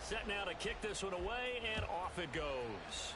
Set now to kick this one away, and off it goes.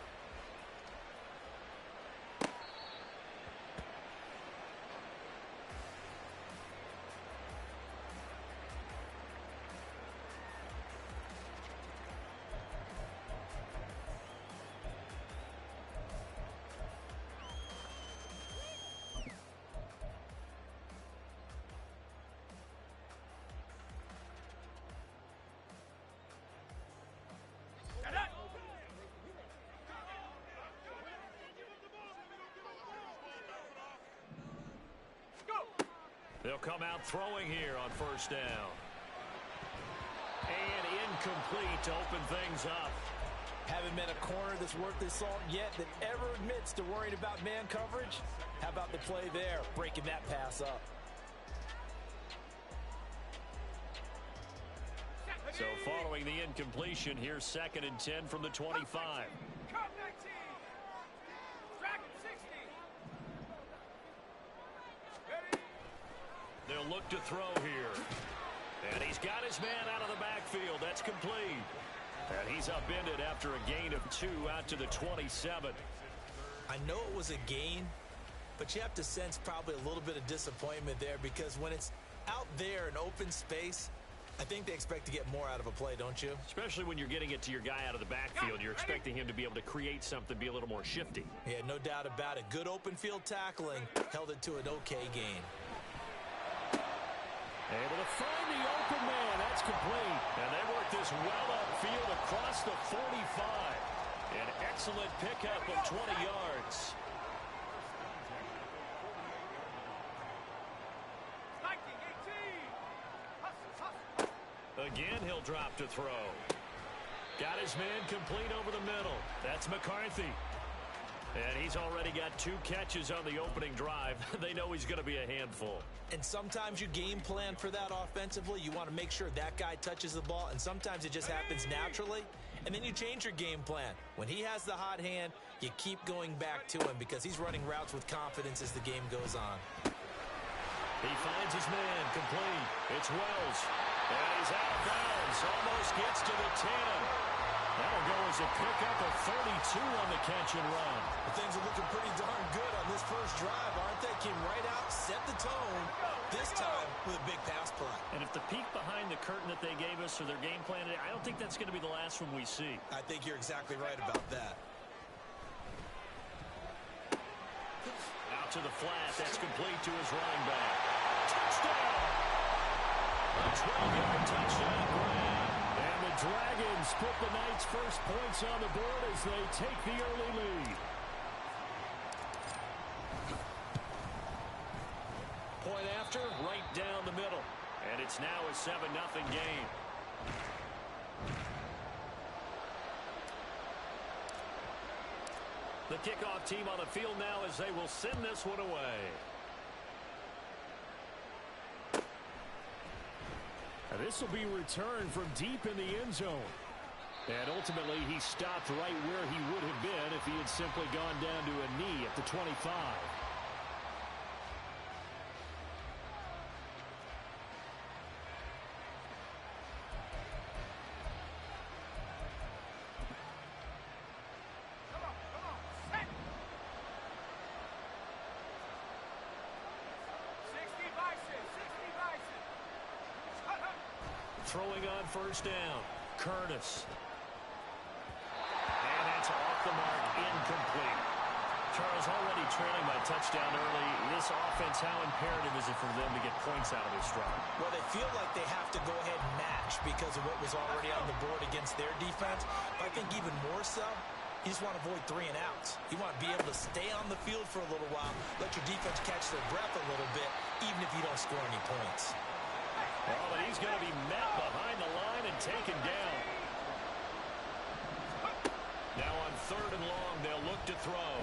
They'll come out throwing here on first down. And incomplete to open things up. Haven't met a corner that's worth his salt yet that ever admits to worrying about man coverage. How about the play there, breaking that pass up? So following the incompletion, here's 2nd and 10 from the 25. They'll look to throw here. And he's got his man out of the backfield. That's complete. And he's upended after a gain of 2 out to the 27. I know it was a gain, but you have to sense probably a little bit of disappointment there because when it's out there in open space, I think they expect to get more out of a play, don't you? Especially when you're getting it to your guy out of the backfield. You're expecting him to be able to create something, be a little more shifty. Yeah, no doubt about it. Good open field tackling held it to an okay gain. Able to find the open man. That's complete. And they work this well upfield across the 45. An excellent pickup of 20 yards. Again, he'll drop to throw. Got his man complete over the middle. That's McCarthy. And he's already got 2 catches on the opening drive. They know he's going to be a handful. And sometimes you game plan for that offensively. You want to make sure that guy touches the ball, and sometimes it just happens naturally. And then you change your game plan. When he has the hot hand, you keep going back to him because he's running routes with confidence as the game goes on. He finds his man complete. It's Wells. And he's out of bounds. Almost gets to the 10. That'll go as a pickup of 32 on the catch and run. Well, things are looking pretty darn good on this first drive, aren't they? Came right out, set the tone, this time with a big pass play. And if the peek behind the curtain that they gave us or their game plan, I don't think that's going to be the last one we see. I think you're exactly right about that. Out to the flat. That's complete to his running back. Touchdown! A 12-yard touchdown grab. And the Dragons put the Knights' first points on the board as they take the early lead. Point after, right down the middle. And it's now a 7-0 game. The kickoff team on the field now as they will send this one away. And this will be returned from deep in the end zone. And ultimately, he stopped right where he would have been if he had simply gone down to a knee at the 25. Throwing on first down, Curtis. And that's off the mark, incomplete. Charles, already trailing by touchdown early. This offense, how imperative is it for them to get points out of this drive? Well, they feel like they have to go ahead and match because of what was already on the board against their defense. But I think even more so, you just want to avoid 3 and outs. You want to be able to stay on the field for a little while, let your defense catch their breath a little bit, even if you don't score any points. Oh, but he's going to be met behind the line and taken down. Now on 3rd and long, they'll look to throw.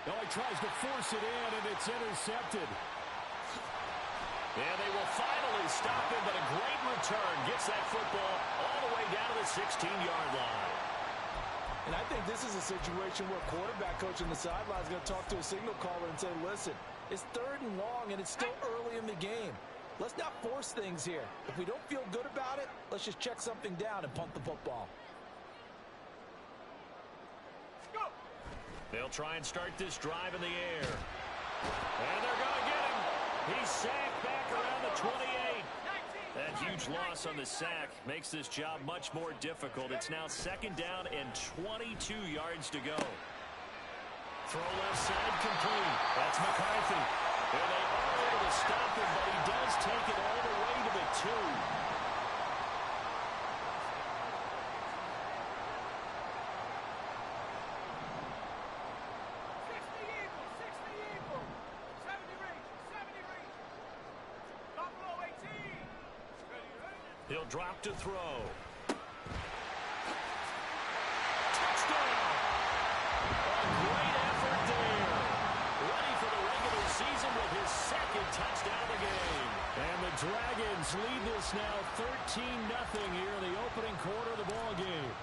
Oh, he tries to force it in, and it's intercepted. And they will finally stop him, but a great return gets that football all the way down to the 16-yard line. And I think this is a situation where quarterback coach on the sideline is going to talk to a signal caller and say, listen, it's 3rd and long, and it's still early in the game. Let's not force things here. If we don't feel good about it, let's just check something down and punt the football. They'll try and start this drive in the air. And they're going to get him. He's sacked back around the 28. That huge loss on the sack makes this job much more difficult. It's now 2nd down and 22 yards to go. Throw left side complete. That's McCarthy. And they are able to stop him, but he does take it all the way to the 2. He'll drop to throw. Touchdown! A great effort there. Ready for the regular season with his 2nd touchdown of the game. And the Dragons lead this now 13-0 here in the opening quarter of the ball game.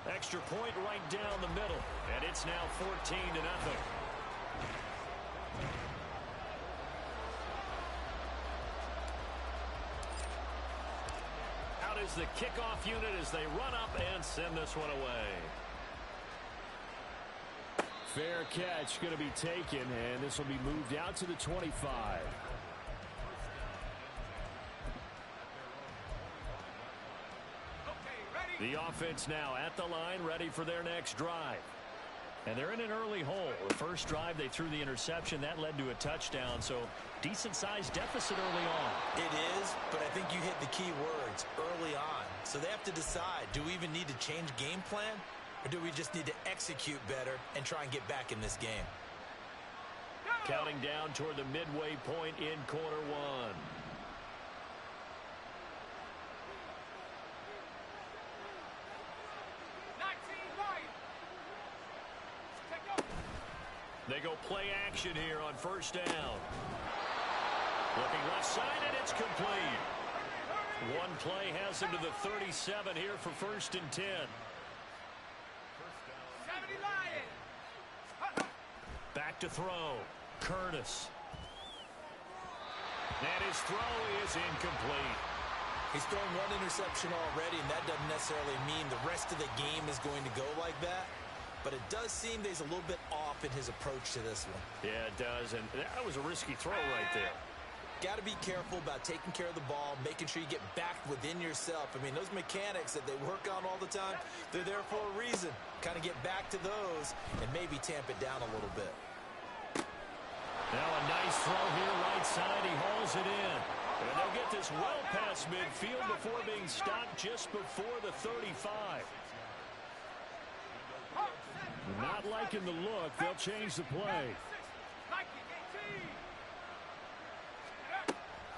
Extra point right down the middle, and it's now 14-0. Is the kickoff unit as they run up and send this one away. Fair catch going to be taken, and this will be moved out to the 25. The offense now at the line, ready for their next drive. And they're in an early hole. The first drive, they threw the interception. That led to a touchdown, so decent-sized deficit early on. It is, but I think you hit the key words, early on. So they have to decide, do we even need to change game plan, or do we just need to execute better and try and get back in this game? Counting down toward the midway point in quarter 1. They go play action here on 1st down. Looking left side, and it's complete. One play has him to the 37 here for 1st and 10. Back to throw. Curtis. And his throw is incomplete. He's thrown one interception already, and that doesn't necessarily mean the rest of the game is going to go like that. But it does seem that he's a little bit off in his approach to this one. Yeah, it does, and that was a risky throw right there. Got to be careful about taking care of the ball, making sure you get back within yourself. I mean, those mechanics that they work on all the time, they're there for a reason. Kind of get back to those and maybe tamp it down a little bit. Now a nice throw here right side. He hauls it in. And they'll get this well past midfield before being stopped just before the 35. Not liking the look. They'll change the play.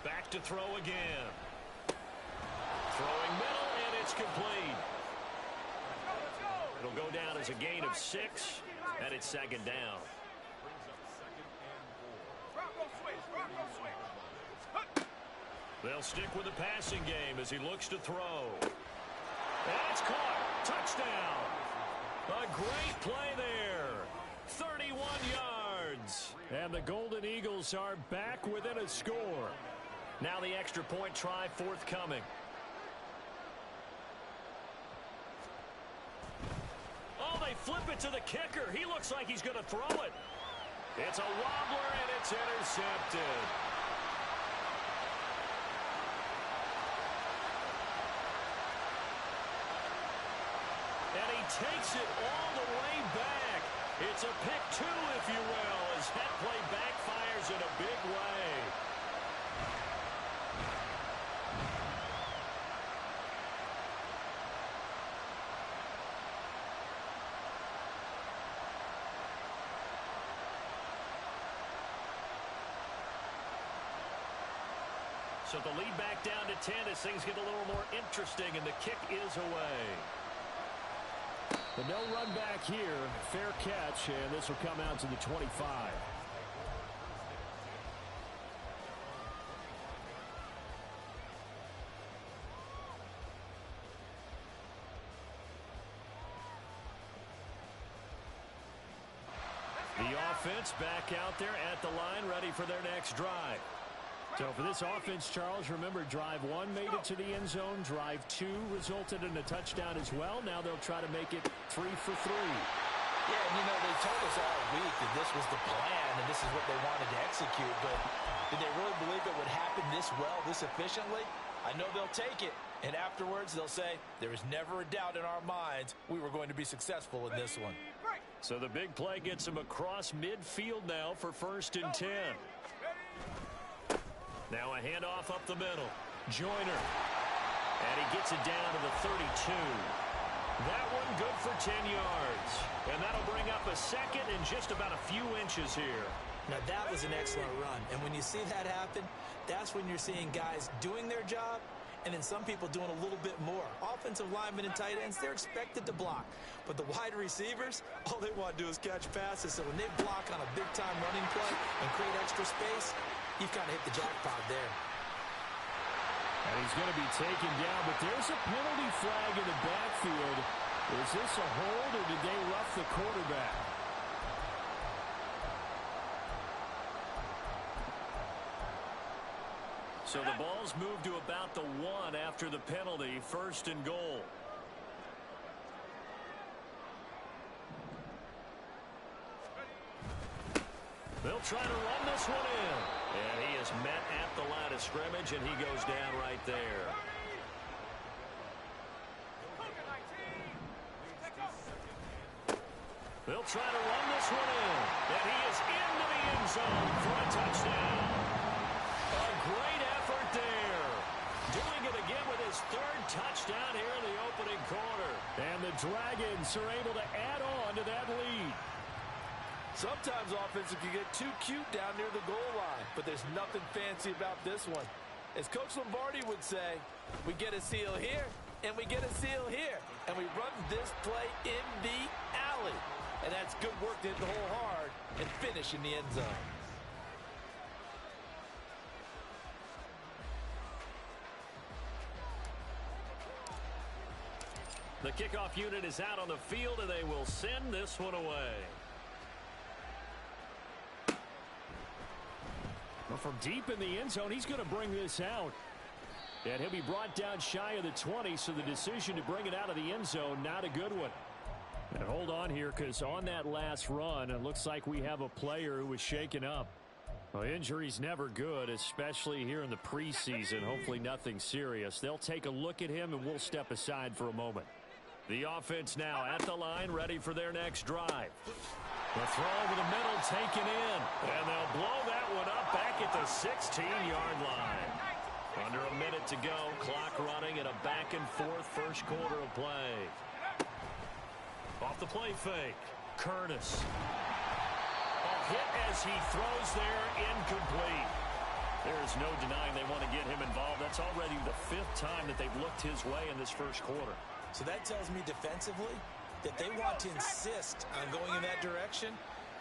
Back to throw again. Throwing middle, and it's complete. It'll go down as a gain of 6, and it's 2nd down. They'll stick with the passing game as he looks to throw. That's caught. Touchdown. A great play there. 31 yards. And the Golden Eagles are back within a score. Now the extra point try forthcoming. Oh, they flip it to the kicker. He looks like he's going to throw it. It's a wobbler, and it's intercepted. And he takes it all the way back. It's a pick 2, if you will, as that play backfires in a big way. So the lead back down to 10 as things get a little more interesting, and the kick is away. But no run back here. Fair catch, and this will come out to the 25. The The offense back out there at the line, ready for their next drive. So for this offense, Charles, remember, drive 1 made it to the end zone. Drive 2 resulted in a touchdown as well. Now they'll try to make it 3 for 3. Yeah, and they told us all week that this was the plan and this is what they wanted to execute. But did they really believe it would happen this well, this efficiently? I know they'll take it. And afterwards, they'll say, there is never a doubt in our minds we were going to be successful in this one. So the big play gets him across midfield now for 1st and 10. Now a handoff up the middle. Joyner. And he gets it down to the 32. That one good for 10 yards. And that'll bring up a second and just about a few inches here. Now that was an excellent run. And when you see that happen, that's when you're seeing guys doing their job and then some people doing a little bit more. Offensive linemen and tight ends, they're expected to block. But the wide receivers, all they want to do is catch passes. So when they block on a big-time running play and create extra space, you've kind of hit the jackpot there. And he's going to be taken down, but there's a penalty flag in the backfield. Is this a hold, or did they rough the quarterback? So the ball's moved to about the 1 after the penalty, 1st and goal. They'll try to run this one in. And he is met at the line of scrimmage, and he goes down right there. They'll try to run this one in. And he is into the end zone for a touchdown. A great effort there. Doing it again with his 3rd touchdown here in the opening quarter. And the Dragons are able to add on to that lead. Sometimes offenses can get too cute down near the goal line, but there's nothing fancy about this one. As Coach Lombardi would say, we get a seal here, and we get a seal here, and we run this play in the alley. And that's good work to hit the hole hard and finish in the end zone. The kickoff unit is out on the field, and they will send this one away. Well, from deep in the end zone, he's going to bring this out. And he'll be brought down shy of the 20, so the decision to bring it out of the end zone, not a good one. And hold on here, because on that last run, it looks like we have a player who was shaken up. Well, injury's never good, especially here in the preseason. Hopefully nothing serious. They'll take a look at him, and we'll step aside for a moment. The offense now at the line, ready for their next drive. The throw over the middle taken in. And they'll blow that one up back at the 16-yard line. Under a minute to go. Clock running and a back-and-forth first quarter of play. Off the play fake. Curtis. A hit as he throws there. Incomplete. There's no denying they want to get him involved. That's already the 5th time that they've looked his way in this first quarter. So that tells me defensively that they want to insist on going in that direction.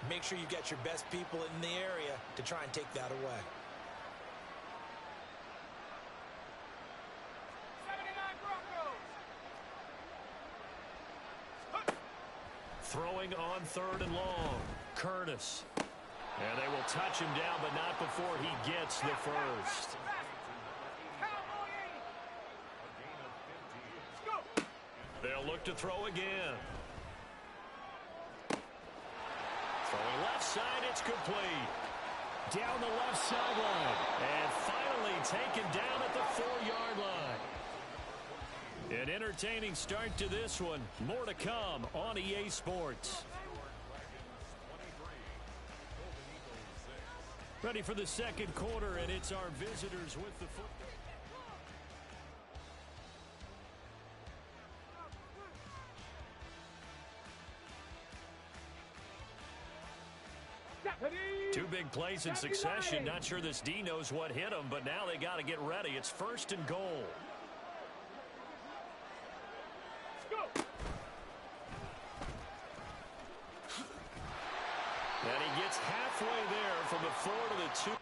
Make sure you get your best people in the area to try and take that away. Throwing on 3rd and long. Curtis. And they will touch him down, but not before he gets the first. They'll look to throw again. Throwing left side, it's complete. Down the left sideline. And finally taken down at the 4-yard line. An entertaining start to this one. More to come on EA Sports. Ready for the second quarter, and it's our visitors with the football. Two big plays in succession. Not sure this D knows what hit him, but now they got to get ready. It's 1st and goal. And he gets halfway there from the 4 to the 2.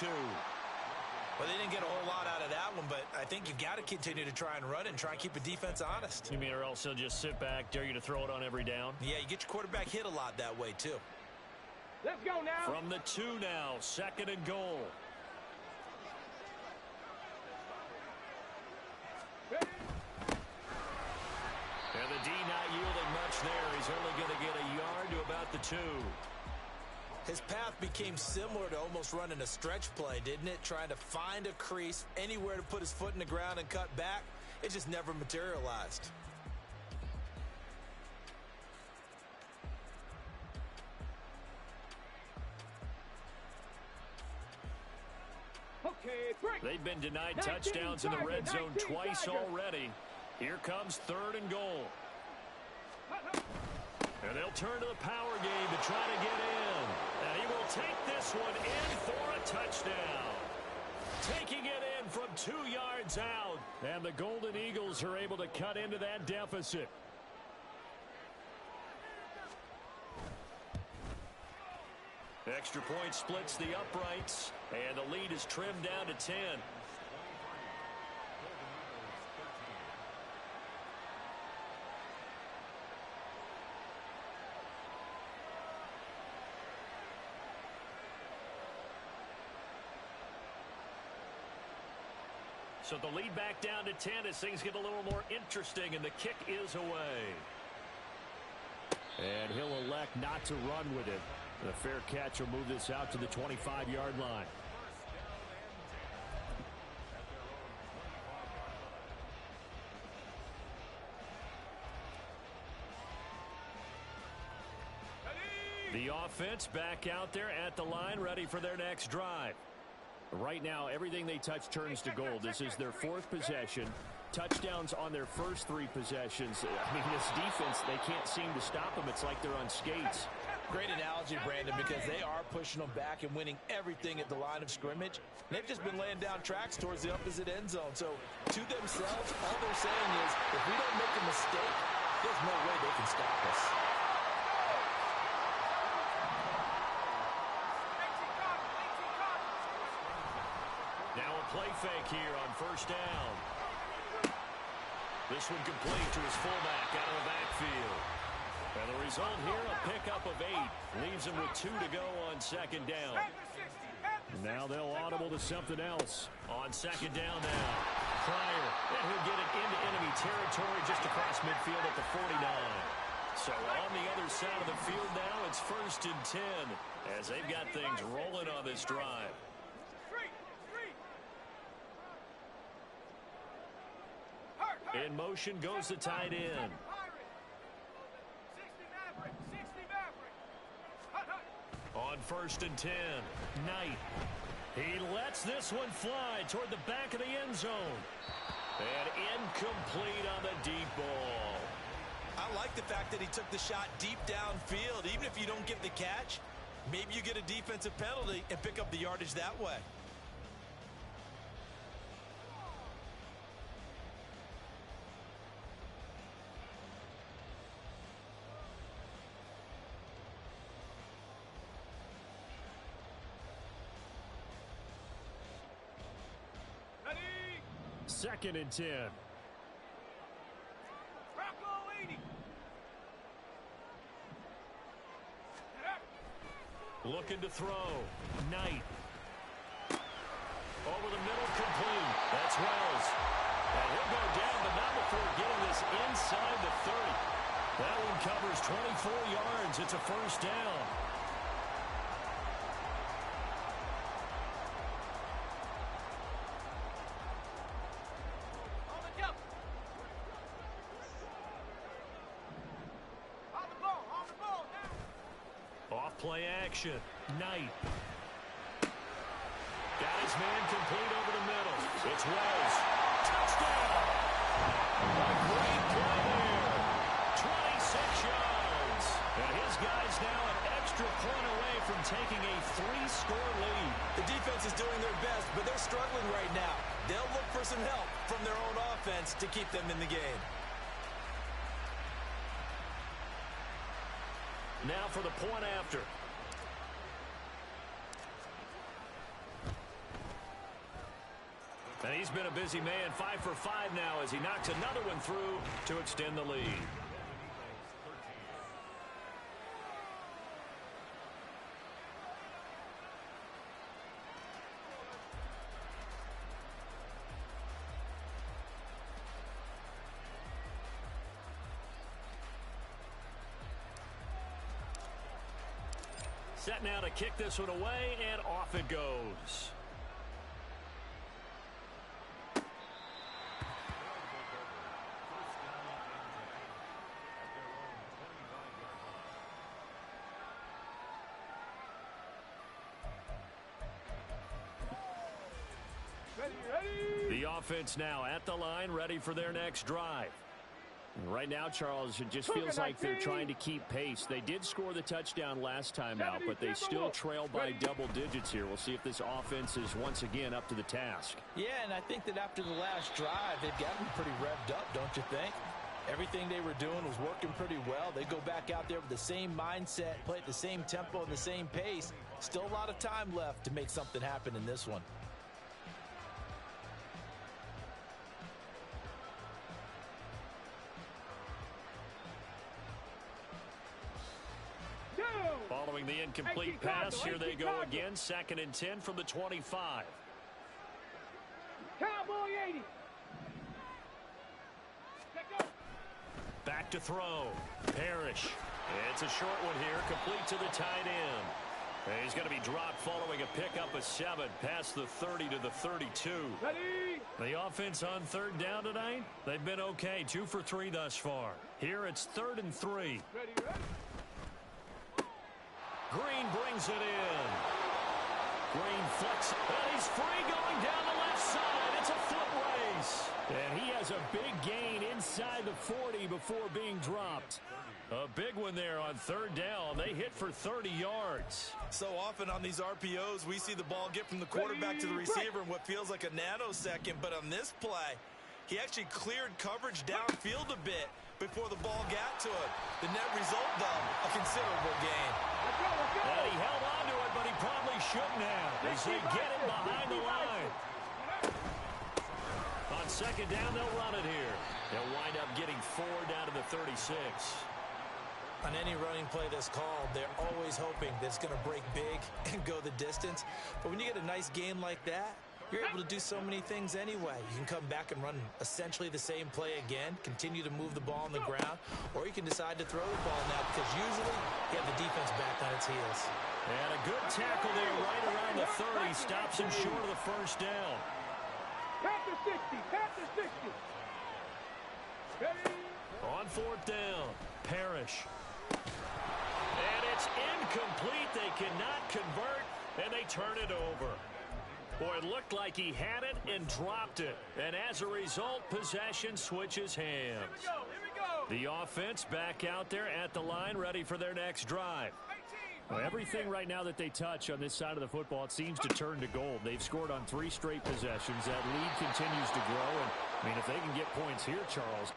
2. Well, they didn't get a whole lot out of that one, but I think you've got to continue to try and run it and try and keep the defense honest. You mean or else they'll just sit back, dare you to throw it on every down? Yeah, you get your quarterback hit a lot that way, too. Let's go now. From the 2 now, 2nd and goal. And the D not yielding much there. He's only going to get a yard to about the 2. His path became similar to almost running a stretch play, didn't it? Trying to find a crease, anywhere to put his foot in the ground and cut back. It just never materialized. Okay, break. They've been denied touchdowns in the red zone twice already. Here comes 3rd and goal. And they'll turn to the power game to try to get in. And he will take this one in for a touchdown. Taking it in from 2 yards out. And the Golden Eagles are able to cut into that deficit. Extra point splits the uprights. And the lead is trimmed down to 10. So the lead back down to 10 as things get a little more interesting, and the kick is away. And he'll elect not to run with it. And a fair catch will move this out to the 25-yard line. The offense back out there at the line, ready for their next drive. Right now, everything they touch turns to gold. This is their 4th possession. Touchdowns on their first 3 possessions. I mean, this defense, they can't seem to stop them. It's like they're on skates. Great analogy, Brandon, because they are pushing them back and winning everything at the line of scrimmage. They've just been laying down tracks towards the opposite end zone. So, to themselves, all they're saying is, if we don't make a mistake, there's no way they can stop us. Now a play fake here on 1st down. This one complete to his fullback out of the backfield. And the result here, a pickup of 8. Leaves him with 2 to go on 2nd down. Now they'll audible to something else. On 2nd down now. Pryor, and he'll get it into enemy territory just across midfield at the 49. So on the other side of the field now, it's 1st and 10 as they've got things rolling on this drive. In motion goes the tight end. On 1st and 10, Knight. He lets this one fly toward the back of the end zone. And incomplete on the deep ball. I like the fact that he took the shot deep downfield. Even if you don't get the catch, maybe you get a defensive penalty and pick up the yardage that way. Second and 10. Looking to throw. Knight. Over the middle, complete. That's Wells. And he'll go down, but not before getting this inside the 30. That one covers 24 yards. It's a 1st down. Play action. Knight. Got his man complete over the middle. It's Wells. Touchdown! A great play there. 26 yards. And his guy's now an extra point away from taking a 3-score lead. The defense is doing their best, but they're struggling right now. They'll look for some help from their own offense to keep them in the game. Now for the point after. He's been a busy man, 5 for 5 now as he knocks another one through to extend the lead. Set now to kick this one away, and off it goes. The offense now at the line, ready for their next drive. Right now, Charles, it just feels like they're trying to keep pace. They did score the touchdown last time out, but they still trail by double digits here. We'll see if this offense is once again up to the task. Yeah, and I think that after the last drive, they've gotten pretty revved up, don't you think? Everything they were doing was working pretty well. They go back out there with the same mindset, play at the same tempo and the same pace. Still a lot of time left to make something happen in this one. Following the incomplete pass, here they go again. 2nd and 10 from the 25. Cowboy 80. Back to throw. Parrish. It's a short one here, complete to the tight end. And he's going to be dropped following a pickup of 7 past the 30 to the 32. Ready. The offense on 3rd down tonight, they've been okay, 2 for 3 thus far. Here it's 3rd and 3. Ready, ready. Green brings it in. Green flex, and he's free going down the left side. It's a foot race. And he has a big gain inside the 40 before being dropped. A big one there on 3rd down. They hit for 30 yards. So often on these RPOs, we see the ball get from the quarterback to the receiver in what feels like a nanosecond. But on this play, he actually cleared coverage downfield a bit before the ball got to him. The net result, though, a considerable gain. And he held on to it, but he probably shouldn't have as they get it behind the line. On 2nd down, they'll run it here. They'll wind up getting 4 down to the 36. On any running play that's called, they're always hoping that it's going to break big and go the distance. But when you get a nice game like that, you're able to do so many things anyway. You can come back and run essentially the same play again, continue to move the ball on the ground, or you can decide to throw the ball now because usually you have the defense back on its heels. And a good tackle there right around the 30 stops him short of the 1st down. Panther 60, Panther 60. Ready. On 4th down, Parrish. And it's incomplete. They cannot convert, and they turn it over. Boy, it looked like he had it and dropped it. And as a result, possession switches hands. Here we go. The offense back out there at the line, ready for their next drive. Well, everything right now that they touch on this side of the football, it seems to turn to gold. They've scored on 3 straight possessions. That lead continues to grow. And, I mean, if they can get points here, Charles.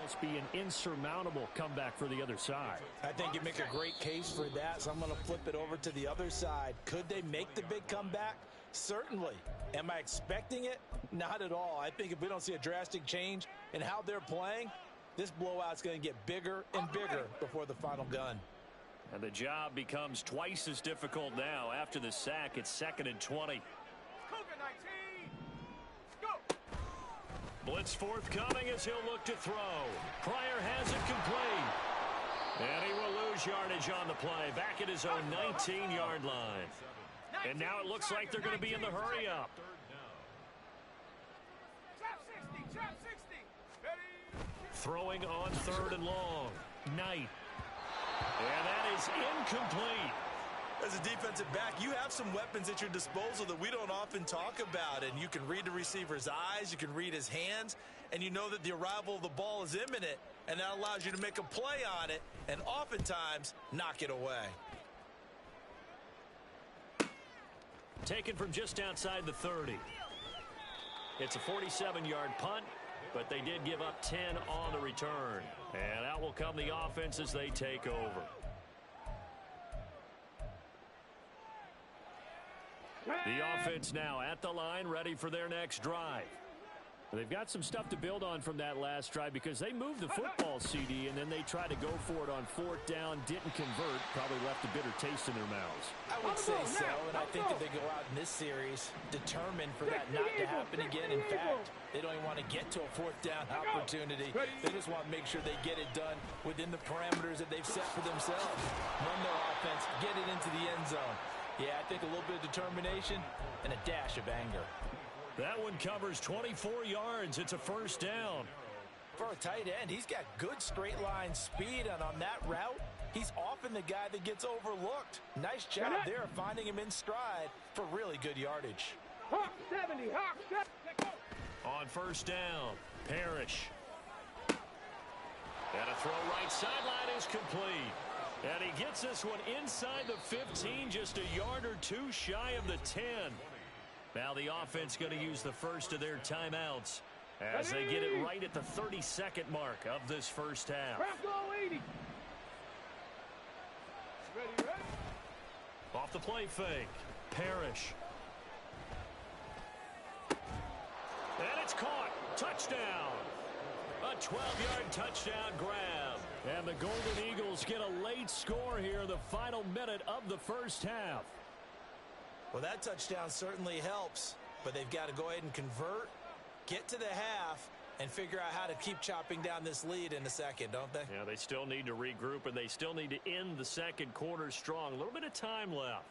Must be an insurmountable comeback for the other side. I think you make a great case for that, so I'm going to flip it over to the other side. Could they make the big comeback? Certainly. Am I expecting it? Not at all. I think if we don't see a drastic change in how they're playing, this blowout's going to get bigger and bigger before the final gun. And the job becomes twice as difficult now. After the sack, it's 2nd and 20. Blitz forthcoming as he'll look to throw. Pryor has it complete. And he will lose yardage on the play, back at his own 19-yard line. And now it looks like they're going to be in the hurry-up. Throwing on 3rd and long. Knight. And that is incomplete. As a defensive back, you have some weapons at your disposal that we don't often talk about. And you can read the receiver's eyes, you can read his hands, and you know that the arrival of the ball is imminent, and that allows you to make a play on it and oftentimes knock it away. Taken from just outside the 30. It's a 47-yard punt, but they did give up 10 on the return. And out will come the offense as they take over. The offense now at the line, ready for their next drive. They've got some stuff to build on from that last drive because they moved the football, CD, and then they tried to go for it on 4th down, didn't convert, probably left a bitter taste in their mouths. I would say so, and I think that they go out in this series determined for that not to happen again. In fact, they don't even want to get to a 4th down opportunity. They just want to make sure they get it done within the parameters that they've set for themselves. Run their offense, get it into the end zone. Yeah, I think a little bit of determination and a dash of anger. That one covers 24 yards. It's a 1st down. For a tight end, he's got good straight line speed, and on that route, he's often the guy that gets overlooked. Nice job there of finding him in stride for really good yardage. Hawk 70, Hawk 70. On 1st down, Parrish. And a throw right sideline is complete. And he gets this one inside the 15, just a yard or two shy of the 10. Now the offense going to use the first of their timeouts as they get it right at the 32nd mark of this first half. Off the play fake, Parrish. And it's caught. Touchdown. A 12-yard touchdown grab. And the Golden Eagles get a late score here in the final minute of the first half. Well, that touchdown certainly helps, but they've got to go ahead and convert, get to the half, and figure out how to keep chopping down this lead in the second, don't they? Yeah, they still need to regroup, and they still need to end the second quarter strong. A little bit of time left.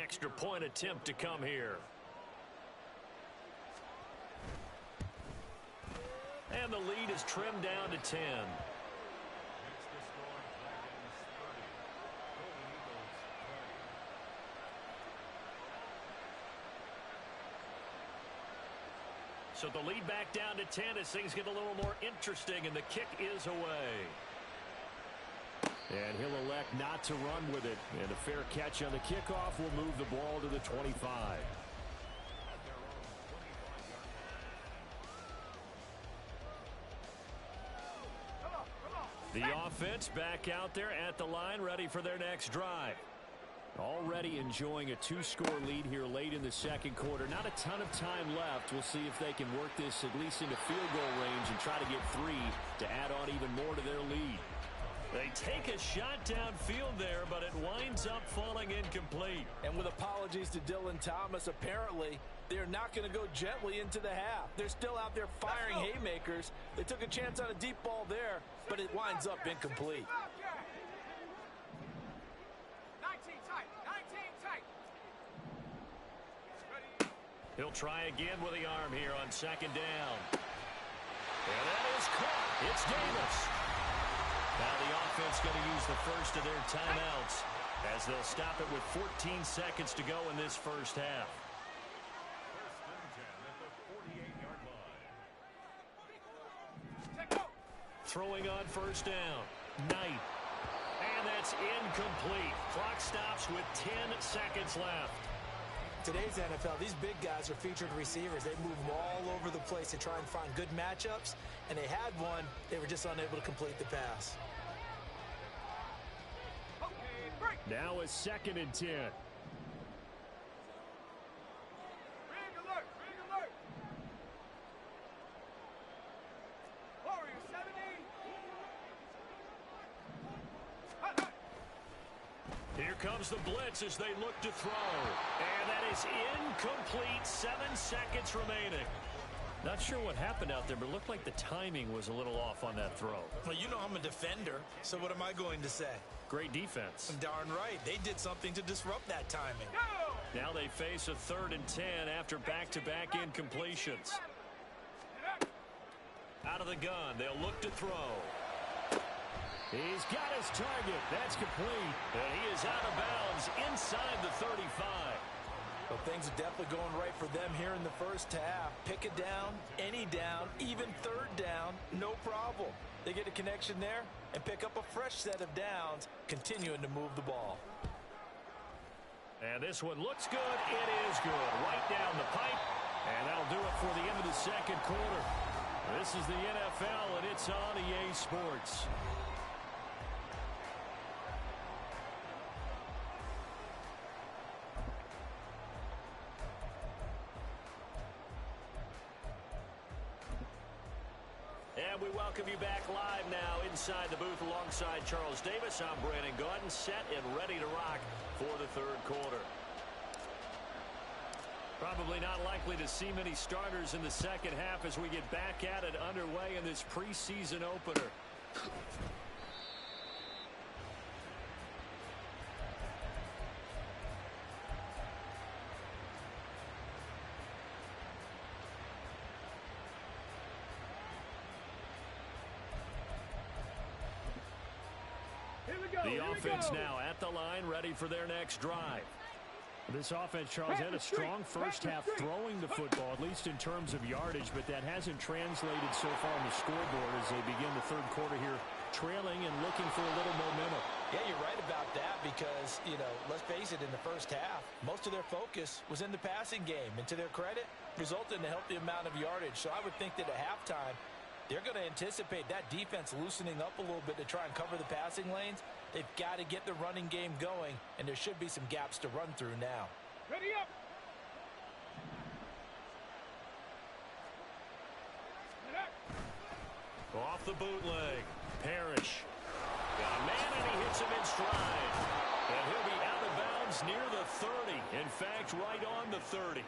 Extra point attempt to come here. And the lead is trimmed down to 10. So the lead back down to 10 as things get a little more interesting, and the kick is away. And he'll elect not to run with it. And a fair catch on the kickoff will move the ball to the 25. The offense back out there at the line, ready for their next drive. Already enjoying a 2-score lead here late in the second quarter. Not a ton of time left. We'll see if they can work this at least into field goal range and try to get 3 to add on even more to their lead. They take a shot downfield there, but it winds up falling incomplete. And with apologies to Dylan Thomas, apparently they're not going to go gently into the half. They're still out there firing haymakers. They took a chance on a deep ball there, but it winds up incomplete. He'll try again with the arm here on 2nd down. And that is caught. It's Davis. Now the offense going to use the first of their timeouts as they'll stop it with 14 seconds to go in this first half. Throwing on 1st down. Knight. And that's incomplete. Clock stops with 10 seconds left. Today's NFL, these big guys are featured receivers. They move all over the place to try and find good matchups, and they had one. They were just unable to complete the pass. Now a 2nd and 10. Here comes the blitz as they look to throw. And that is incomplete. 7 seconds remaining. Not sure what happened out there, but it looked like the timing was a little off on that throw. Well, you know I'm a defender, so what am I going to say? Great defense. Darn right. They did something to disrupt that timing. Now they face a 3rd and 10 after back-to-back incompletions. Out of the gun, they'll look to throw. He's got his target. That's complete. And he is out of bounds inside the 35. Well, things are definitely going right for them here in the first half. Pick a down, any down, even 3rd down, no problem. They get a connection there and pick up a fresh set of downs, continuing to move the ball. And this one looks good. It is good. Right down the pipe. And that'll do it for the end of the second quarter. This is the NFL, and it's on EA Sports. And we welcome you back live now inside the booth alongside Charles Davis. I'm Brandon Gaudin, set and ready to rock for the 3rd quarter. Probably not likely to see many starters in the second half as we get back at it underway in this preseason opener. The offense now at the line, ready for their next drive. This offense, Charles, had a strong first half throwing the football, at least in terms of yardage, but that hasn't translated so far on the scoreboard as they begin the 3rd quarter here, trailing and looking for a little momentum. Yeah, you're right about that because, let's face it, in the first half, most of their focus was in the passing game. And to their credit, resulted in a healthy amount of yardage. So I would think that at halftime, they're going to anticipate that defense loosening up a little bit to try and cover the passing lanes. They've got to get the running game going, and there should be some gaps to run through now. Ready up. Off the bootleg. Parrish. Got a man, and he hits him in stride. And he'll be out of bounds near the 30. In fact, right on the 30.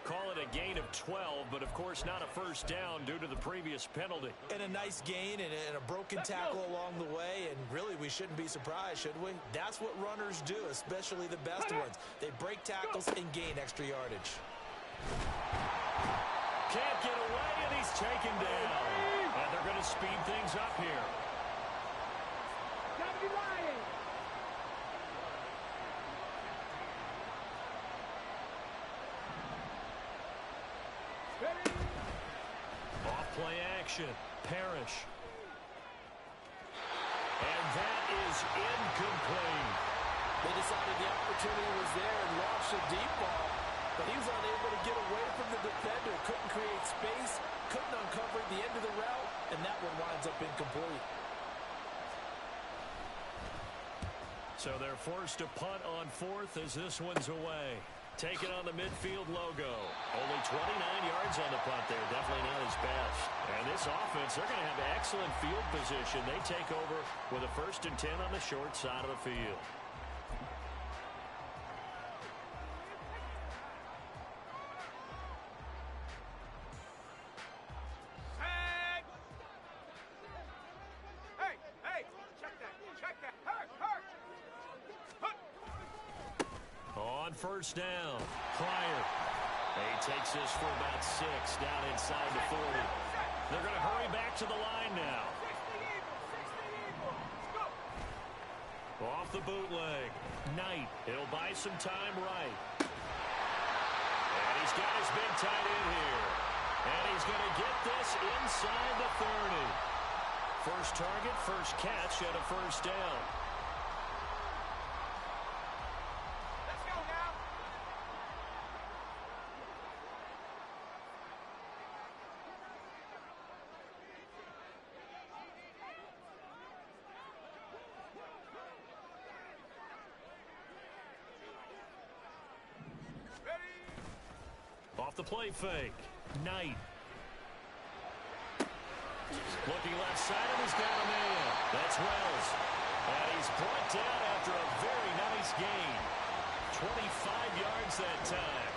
Call it a gain of 12, but of course not a first down due to the previous penalty. And a nice gain and a broken tackle along the way, and really we shouldn't be surprised, should we? That's what runners do, especially the best ones. They break tackles and gain extra yardage. Can't get away, and he's taken down. And they're going to speed things up here. Play action. Parrish. And that is incomplete. They decided the opportunity was there and launched a deep ball, but he was unable to get away from the defender. Couldn't create space, couldn't uncover the end of the route, and that one winds up incomplete. So they're forced to punt on 4th as this one's away. Taking on the midfield logo. Only 29 yards on the punt there. Definitely not his best. And this offense, they're going to have excellent field position. They take over with a 1st and 10 on the short side of the field. Hey, check that. Hurt. On 1st down, Pryor. He takes this for about 6 down inside the 40. They're going to hurry back to the line now. Off the bootleg. Knight. He'll buy some time right. And he's got his big tight end here. And he's going to get this inside the 30. First target, first catch, and a 1st down. Off the play fake. Knight. Looking left side, and he's got a man. That's Wells. And he's brought down after a very nice gain. 25 yards that time.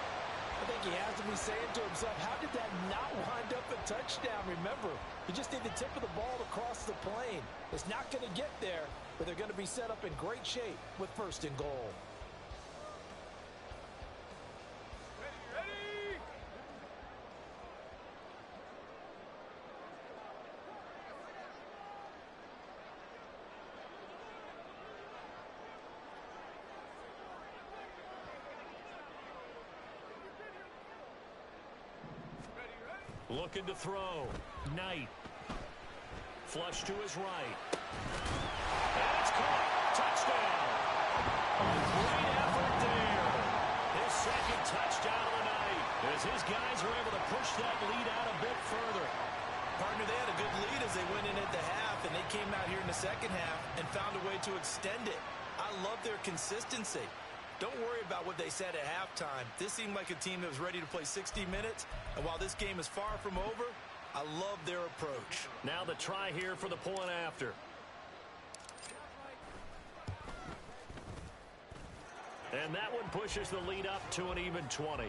I think he has to be saying to himself, how did that not wind up a touchdown? Remember, you just need the tip of the ball to cross the plane. It's not going to get there, but they're going to be set up in great shape with 1st and goal. Ready? Looking to throw. Knight. Flush to his right. And it's caught. Touchdown. Great effort there. His 2nd touchdown of the night as his guys are able to push that lead out a bit further. Partner, they had a good lead as they went in at the half, and they came out here in the 2nd half and found a way to extend it. I love their consistency. Don't worry about what they said at halftime. This seemed like a team that was ready to play 60 minutes, and while this game is far from over, I love their approach. Now the try here for the point after. And that one pushes the lead up to an even 20.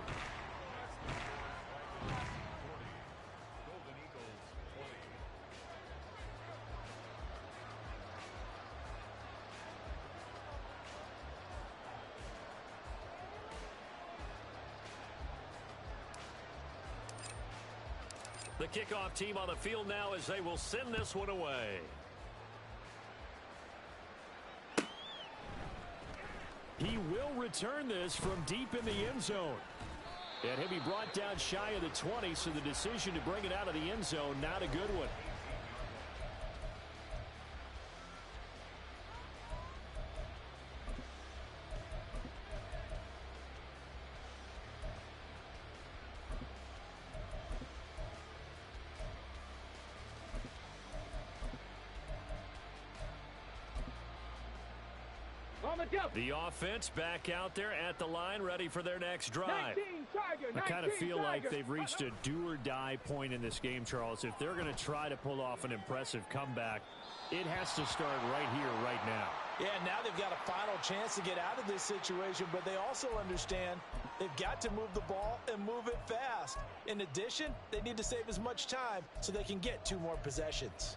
The kickoff team on the field now as they will send this one away. He will return this from deep in the end zone. And he'll be brought down shy of the 20, so the decision to bring it out of the end zone, not a good one. The offense back out there at the line, ready for their next drive. I kind of feel like they've reached a do-or-die point in this game, Charles. If they're going to try to pull off an impressive comeback, it has to start right here, right now. Yeah, now they've got a final chance to get out of this situation, but they also understand they've got to move the ball and move it fast. In addition, they need to save as much time so they can get 2 more possessions.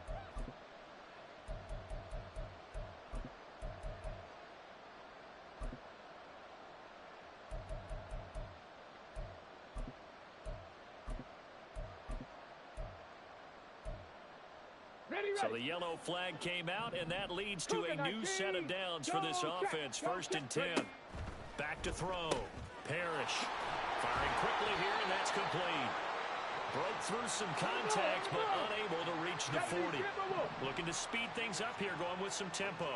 So the yellow flag came out, and that leads to a new set of downs for this offense. 1st and 10. Back to throw. Parrish firing quickly here, and that's complete. Broke through some contact, but unable to reach the 40. Looking to speed things up here, going with some tempo.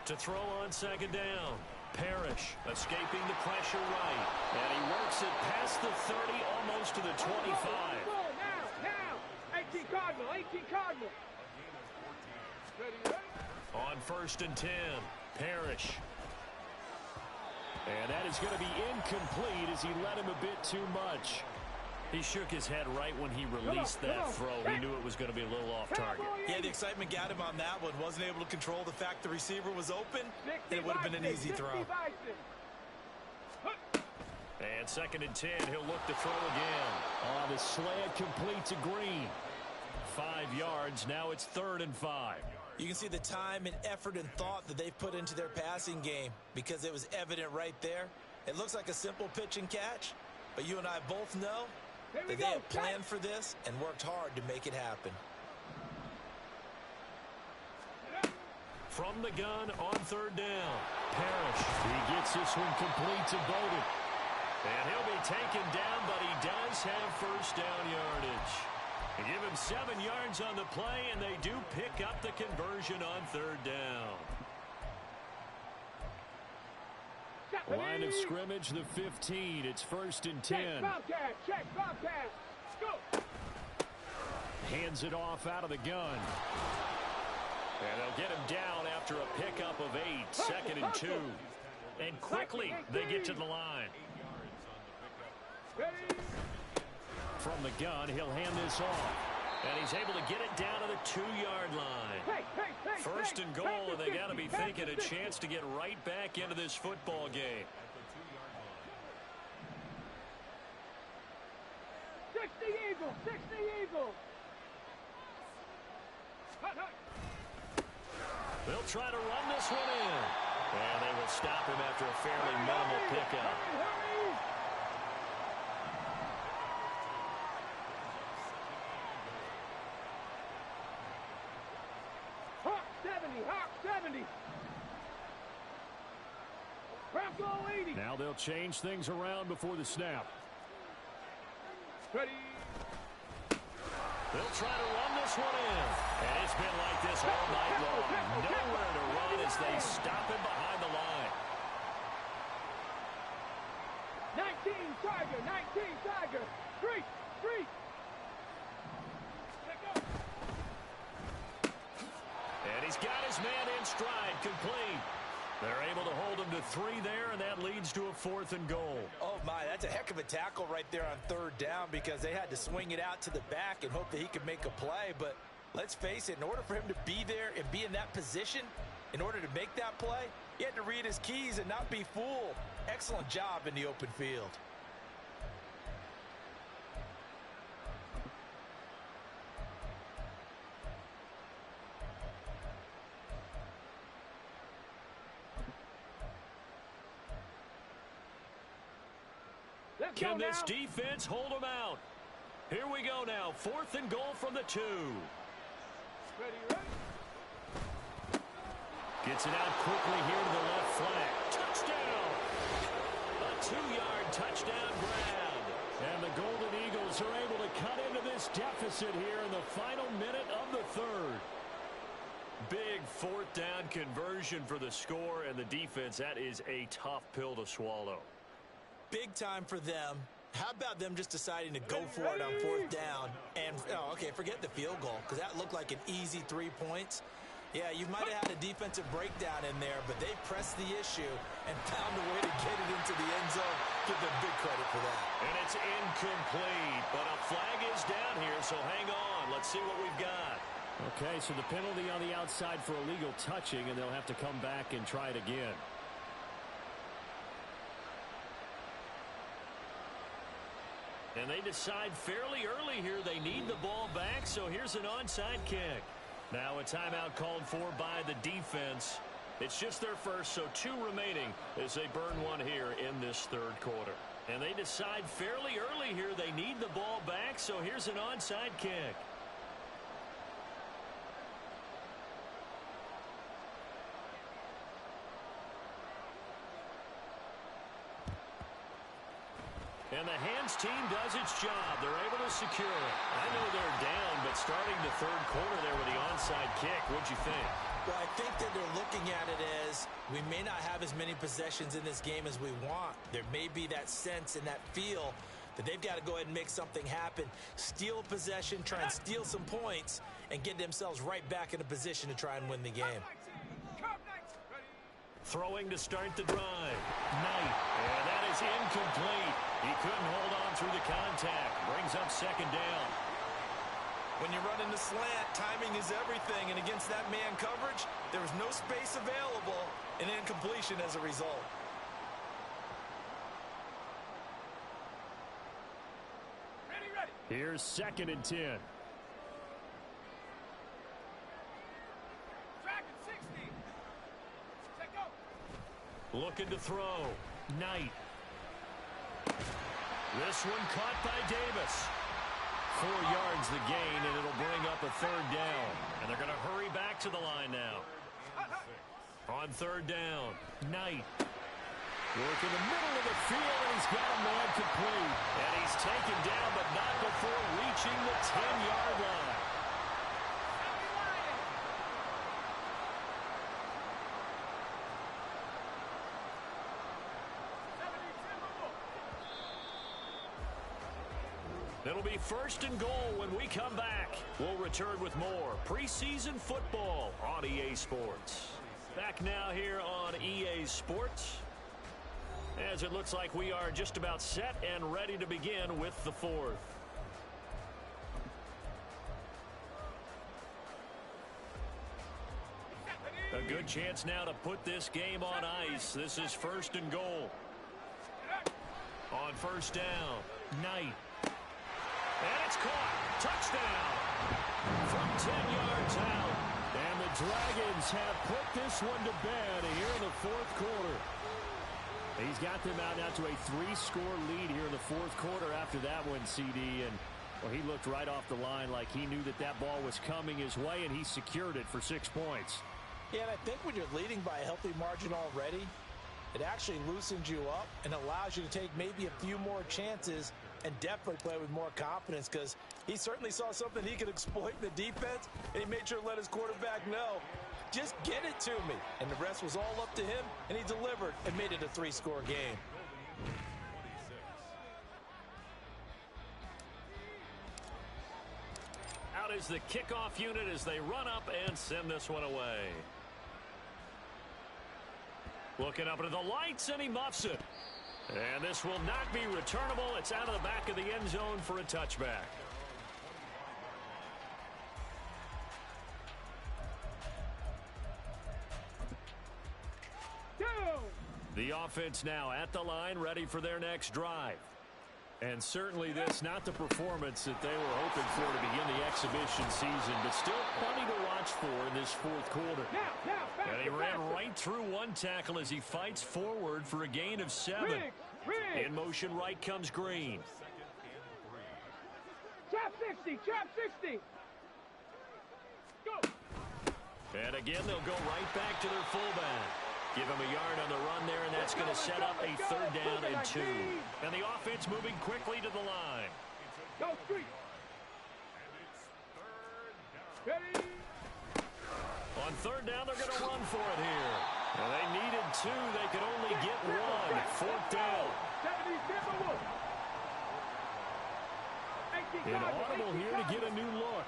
To throw on 2nd down. Parrish escaping the pressure right. And he works it past the 30, almost to the 25. Now, 18 Cardinal, 18 Cardinal. Ready? On 1st and 10, Parrish. And that is going to be incomplete as he let him a bit too much. He shook his head right when he released that throw. He knew it was going to be a little off target. Yeah, the excitement got him on that one. Wasn't able to control the fact the receiver was open, and it would have been an easy throw. And 2nd and 10, he'll look to throw again. The slant complete to Green. 5 yards, now it's 3rd and 5. You can see the time and effort and thought that they've put into their passing game because it was evident right there. It looks like a simple pitch and catch, but you and I both know that they have planned for this and worked hard to make it happen. From the gun on 3rd down, Parrish. He gets this one complete to Bowden. And he'll be taken down, but he does have 1st down yardage. They give him 7 yards on the play, and they do pick up the conversion on 3rd down. Line of scrimmage, the 15. It's 1st and 10. Check, Bobcat. Go. Hands it off out of the gun. And they'll get him down after a pickup of 8. 2nd and 2. And quickly, they get to the line. From the gun, he'll hand this off. And he's able to get it down to the 2-yard line. 1st and goal, and they got to be thinking a chance to get right back into this football game. Eagle, 60 Eagle. Hut, hut. They'll try to run this one in. And they will stop him after a fairly minimal pickup. Hurry. Hawk 70. Bronco 80. Now they'll change things around before the snap. Ready. They'll try to run this one in. And it's been like this all night long. Nowhere to run as they stop him behind the line. 19 Tiger. Street. And he's got his man in stride, complete. They're able to hold him to 3 there, and that leads to a 4th and goal. Oh, my, that's a heck of a tackle right there on 3rd down because they had to swing it out to the back and hope that he could make a play. But let's face it, in order for him to be there and be in that position, in order to make that play, he had to read his keys and not be fooled. Excellent job in the open field. Can this defense hold him out? Here we go now. 4th and goal from the 2. Ready. Gets it out quickly here to the left flank. Touchdown! A 2-yard touchdown grab. And the Golden Eagles are able to cut into this deficit here in the final minute of the 3rd. Big 4th down conversion for the score and the defense. That is a tough pill to swallow. Big time for them. How about them just deciding to go for it on 4th down? And, okay, forget the field goal because that looked like an easy 3 points. Yeah, you might have had a defensive breakdown in there, but they pressed the issue and found a way to get it into the end zone. Give them big credit for that. And it's incomplete, but a flag is down here, so hang on. Let's see what we've got. Okay, so the penalty on the outside for illegal touching, and they'll have to come back and try it again. And they decide fairly early here they need the ball back, so here's an onside kick. Now a timeout called for by the defense. It's just their first, so 2 remaining as they burn one here in this 3rd quarter. And they decide fairly early here they need the ball back, so here's an onside kick. And the hands team does its job. They're able to secure it. I know they're down, but starting the 3rd quarter there with the onside kick, what'd you think? Well, I think that they're looking at it as we may not have as many possessions in this game as we want. There may be that sense and that feel that they've got to go ahead and make something happen, steal a possession, try and steal some points, and get themselves right back in a position to try and win the game. Throwing to start the drive. Knight. And that is incomplete. He couldn't hold on through the contact. Brings up 2nd down. When you're running the slant, timing is everything. And against that man coverage, there was no space available. An incompletion as a result. Ready. Here's 2nd and 10. Looking to throw. Knight. This one caught by Davis. 4 yards the gain, and it'll bring up a 3rd down. And they're going to hurry back to the line now. On 3rd down, Knight. Work in the middle of the field, and he's got a man complete. And he's taken down, but not before reaching the 10-yard line. It'll be 1st and goal when we come back. We'll return with more preseason football on EA Sports. Back now here on EA Sports, as it looks like we are just about set and ready to begin with the 4th. A good chance now to put this game on ice. This is 1st and goal. On 1st down, Knight. And it's caught. Touchdown. From 10 yards out. And the Dragons have put this one to bed here in the fourth quarter. He's got them out now to a 3-score lead here in the fourth quarter after that one, CD. And well, he looked right off the line like he knew that that ball was coming his way, and he secured it for 6 points. Yeah, and I think when you're leading by a healthy margin already, it actually loosens you up and allows you to take maybe a few more chances and definitely play with more confidence, because he certainly saw something he could exploit in the defense, and he made sure to let his quarterback know, just get it to me. And the rest was all up to him, and he delivered and made it a 3-score game. Out is the kickoff unit as they run up and send this one away. Looking up into the lights, and he muffs it. And this will not be returnable. It's out of the back of the end zone for a touchback. The offense now at the line, ready for their next drive. And certainly this, not the performance that they were hoping for to begin the exhibition season, but still plenty to watch for in this fourth quarter. And he ran right through one tackle as he fights forward for a gain of 7. In motion right comes Green. Trap 60, trap 60. Go. And again, they'll go right back to their fullback. Give him a yard on the run there, and that's going to set up a 3rd down and 2. And the offense moving quickly to the line. Go street. Ready. On 3rd down, they're going to run for it here. And they needed 2. They could only get 1. 4th down. Inaudible here to get a new look.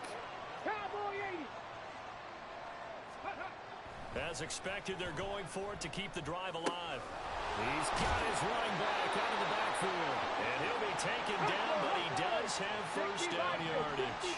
Cowboy 80. As expected, they're going for it to keep the drive alive. He's got his running back out of the backfield. And he'll be taken down, but he does have 1st down yardage.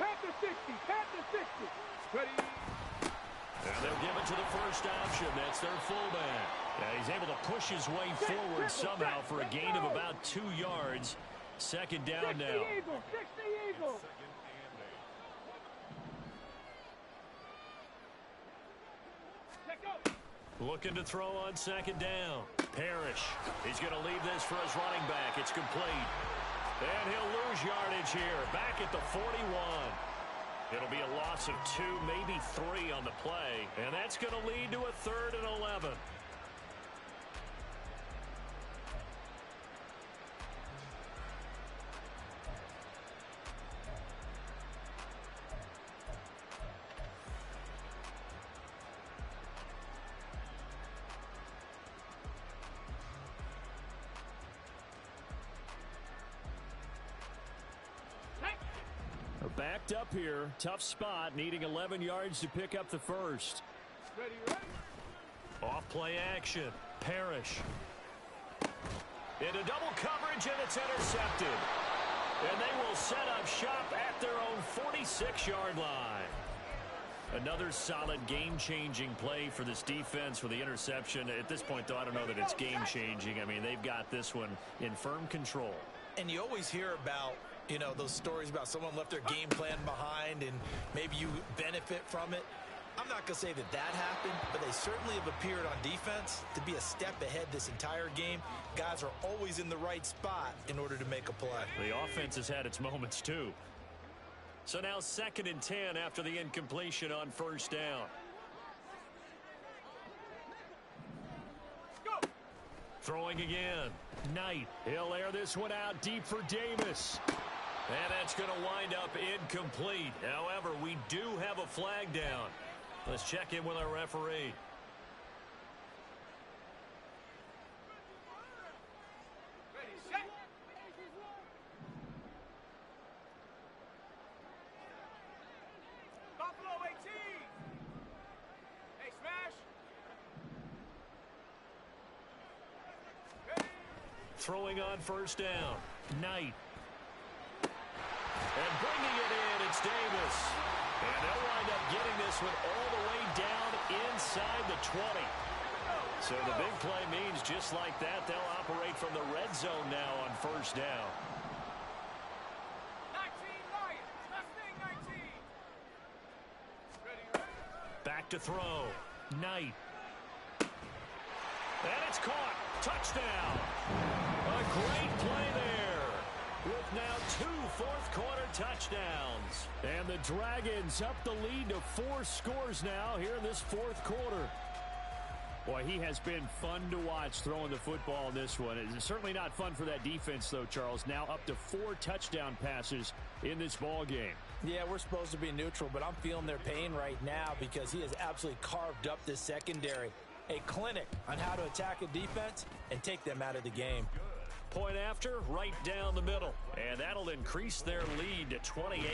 Panther 60, Panther 60. Ready. And they'll give it to the first option. That's their fullback. Yeah, he's able to push his way forward somehow for a gain of about 2 yards. 2nd down now. 60 Eagles. Looking to throw on 2nd down. Parrish. He's going to leave this for his running back. It's complete. And he'll lose yardage here. Back at the 41. It'll be a loss of 2, maybe 3 on the play. And that's going to lead to a 3rd and 11. Backed up here. Tough spot. Needing 11 yards to pick up the 1st. Ready. Off play action. Parrish. Into double coverage, and it's intercepted. And they will set up shop at their own 46-yard line. Another solid game-changing play for this defense with the interception. At this point, though, I don't know that it's game-changing. I mean, they've got this one in firm control. And you always hear about, those stories about someone left their game plan behind and maybe you benefit from it. I'm not going to say that happened, but they certainly have appeared on defense to be a step ahead this entire game. Guys are always in the right spot in order to make a play. The offense has had its moments, too. So now 2nd and 10 after the incompletion on 1st down. Go. Throwing again. Knight. He'll air this one out deep for Davis. And that's going to wind up incomplete. However, we do have a flag down. Let's check in with our referee. Ready, set. Buffalo 18. Hey, smash. Ready. Throwing on 1st down. Knight. And bringing it in, it's Davis. And they'll wind up getting this one all the way down inside the 20. So the big play means just like that, they'll operate from the red zone now on first down. 19 Lions. Mustang 19. Ready. Back to throw. Knight. And it's caught. Touchdown. A great play there. With now 2 fourth-quarter touchdowns. And the Dragons up the lead to 4 scores now here in this fourth quarter. Boy, he has been fun to watch throwing the football in this one. It's certainly not fun for that defense, though, Charles. Now up to 4 touchdown passes in this ball game. Yeah, we're supposed to be neutral, but I'm feeling their pain right now because he has absolutely carved up this secondary. A clinic on how to attack a defense and take them out of the game. Point after, right down the middle. And that'll increase their lead to 28.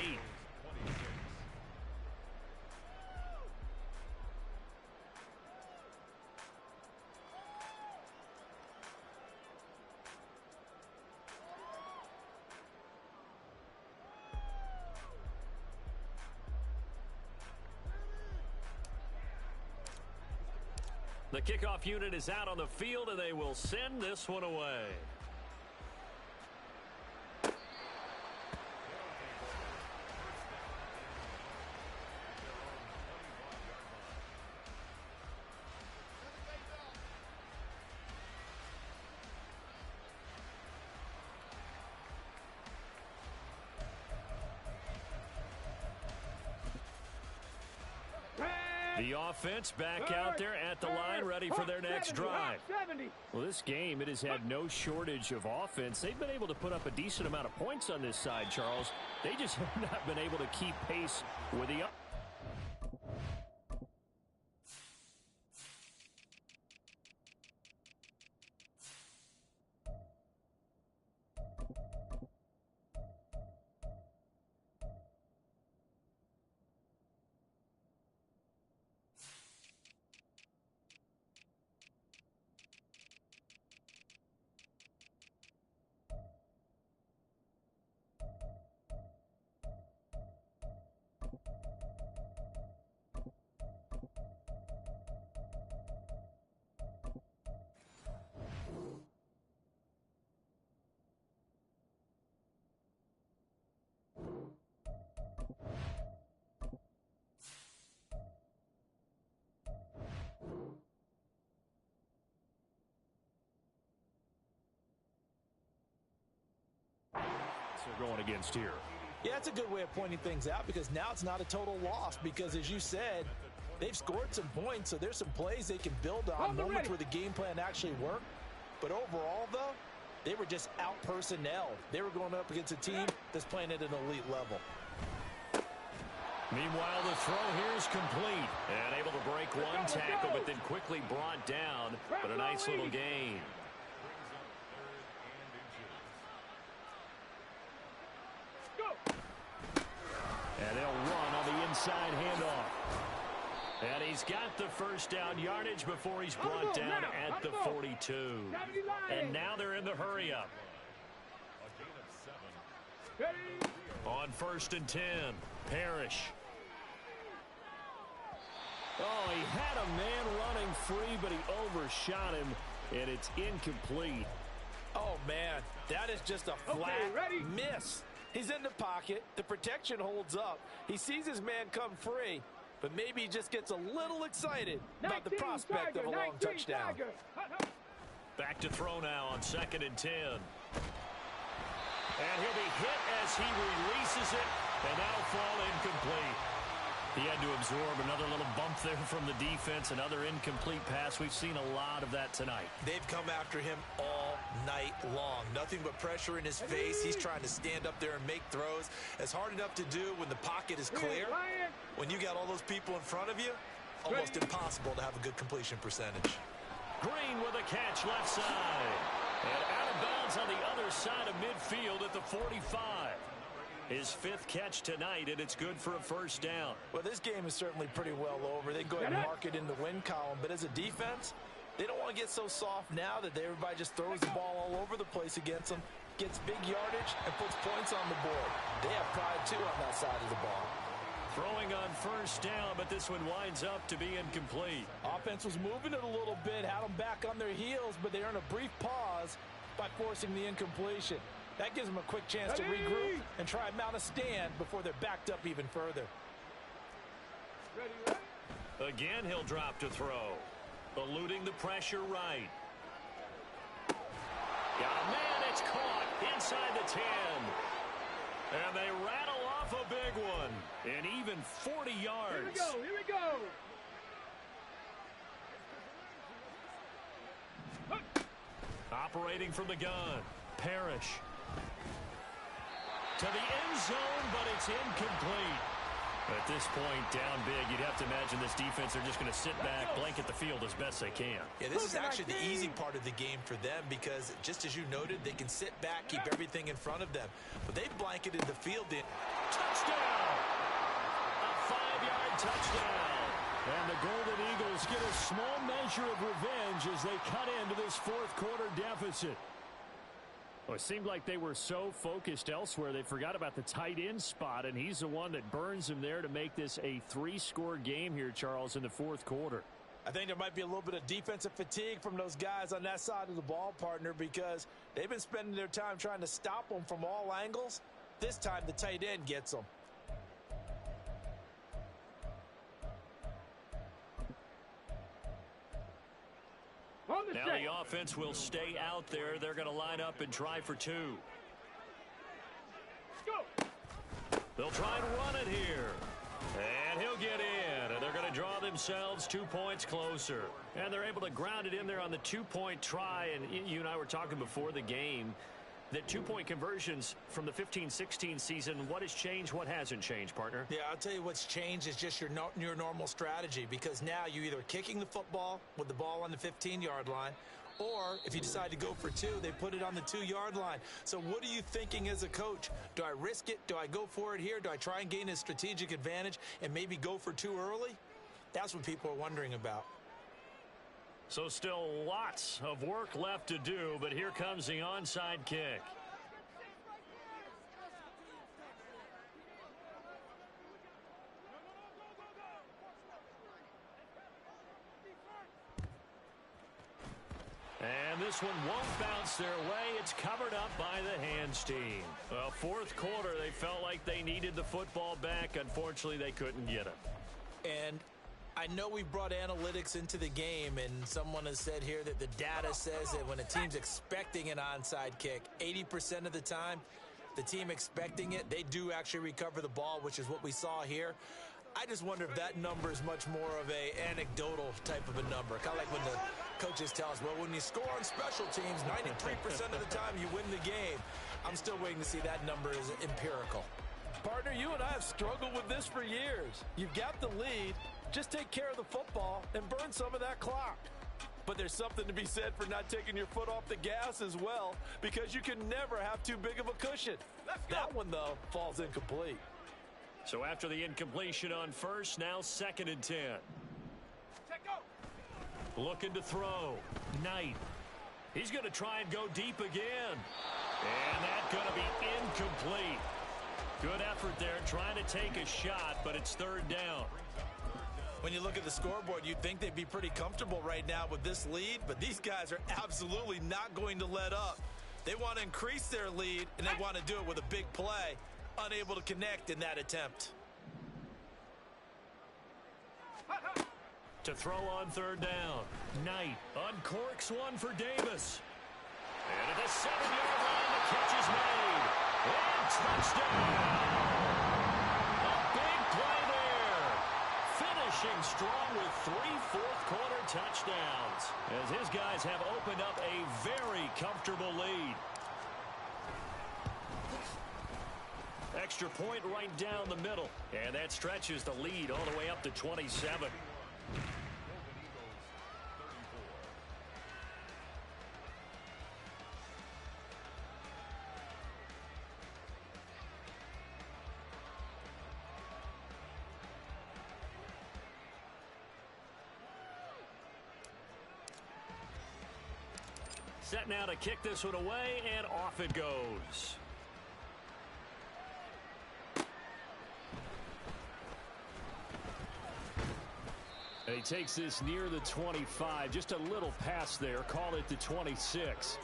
The kickoff unit is out on the field, and they will send this one away. The offense back out there at the line, ready for their next drive. Well, this game, it has had no shortage of offense. They've been able to put up a decent amount of points on this side, Charles. They just have not been able to keep pace with the... They're going against here. Yeah, it's a good way of pointing things out because now it's not a total loss because, as you said, they've scored some points, so there's some plays they can build on, moments where the game plan actually worked. But overall, though, they were just out-personnelled. They were going up against a team that's playing at an elite level. Meanwhile, the throw here is complete. And able to break one tackle, but then quickly brought down. But a nice little gain. And they'll run on the inside handoff. And he's got the first down yardage before he's brought down at the 42. And now they're in the hurry-up. On 1st and 10, Parrish. Oh, he had a man running free, but he overshot him, and it's incomplete. Oh, man, that is just a flat miss. He's in the pocket. The protection holds up. He sees his man come free, but maybe he just gets a little excited about the prospect of a long touchdown. Back to throw now on 2nd and 10. And he'll be hit as he releases it, and that'll fall incomplete. He had to absorb another little bump there from the defense, another incomplete pass. We've seen a lot of that tonight. They've come after him all night long. Nothing but pressure in his face. He's trying to stand up there and make throws. It's hard enough to do when the pocket is clear. When you got all those people in front of you, almost impossible to have a good completion percentage. Green with a catch left side. And out of bounds on the other side of midfield at the 45. His 5th catch tonight, and it's good for a first down. Well, this game is certainly pretty well over. They can go ahead and mark it in the win column. But as a defense, they don't want to get so soft now that everybody just throws the ball all over the place against them, gets big yardage, and puts points on the board. They have pride, too, on that side of the ball. Throwing on first down, but this one winds up to be incomplete. Offense was moving it a little bit, had them back on their heels, but they earned a brief pause by forcing the incompletion. That gives them a quick chance to regroup and try and mount a stand before they're backed up even further. Again, he'll drop to throw. Eluding the pressure right. Got a man, it's caught inside the 10. And they rattle off a big one. And even 40 yards. Here we go. Operating from the gun. Parrish. To the end zone, but it's incomplete. At this point, down big, you'd have to imagine this defense, they're just going to sit back, blanket the field as best they can. Yeah, this is actually the easy part of the game for them because, just as you noted, they can sit back, keep everything in front of them. But they've blanketed the field in. Touchdown! A 5-yard touchdown. And the Golden Eagles get a small measure of revenge as they cut into this fourth quarter deficit. Well, it seemed like they were so focused elsewhere, they forgot about the tight end spot, and he's the one that burns them there to make this a 3-score game here, Charles, in the fourth quarter. I think there might be a little bit of defensive fatigue from those guys on that side of the ball, partner, because they've been spending their time trying to stop them from all angles. This time, the tight end gets them. Now the offense will stay out there. They're going to line up and try for 2. They'll try and run it here. And he'll get in. And they're going to draw themselves 2 points closer. And they're able to ground it in there on the 2-point try. And you and I were talking before the game that 2-point conversions from the 15-16 season, what has changed, what hasn't changed, partner? Yeah, I'll tell you what's changed is just your normal strategy, because now you're either kicking the football with the ball on the 15-yard line, or if you decide to go for 2, they put it on the 2-yard line. So what are you thinking as a coach? Do I risk it? Do I go for it here? Do I try and gain a strategic advantage and maybe go for 2 early? That's what people are wondering about. So still lots of work left to do, but here comes the onside kick. And this one won't bounce their way. It's covered up by the hands team. Well, fourth quarter, they felt like they needed the football back. Unfortunately, they couldn't get it. And I know we brought analytics into the game, and someone has said here that the data says that when a team's expecting an onside kick, 80% of the time, the team expecting it, they do actually recover the ball, which is what we saw here. I just wonder if that number is much more of a anecdotal type of a number. Kind of like when the coaches tell us, well, when you score on special teams, 93% of the time you win the game. I'm still waiting to see that number is empirical. Partner, you and I have struggled with this for years. You've got the lead. Just take care of the football and burn some of that clock. But there's something to be said for not taking your foot off the gas as well, because you can never have too big of a cushion. That one, though, falls incomplete. So after the incompletion on first, now 2nd and 10. Looking to throw. Knight. He's going to try and go deep again. And that's going to be incomplete. Good effort there, trying to take a shot, but it's 3rd down. When you look at the scoreboard, you'd think they'd be pretty comfortable right now with this lead, but these guys are absolutely not going to let up. They want to increase their lead, and they want to do it with a big play. Unable to connect in that attempt. To throw on 3rd down. Knight uncorks one for Davis. And at the 7-yard line, the catch is made. And touchdown! A big play there. Finishing strong with 3 fourth-quarter touchdowns, as his guys have opened up a very comfortable lead. Extra point right down the middle, and that stretches the lead all the way up to 27. Set now to kick this one away, and off it goes. takes this near the 25. Just a little pass there. Call it the 26.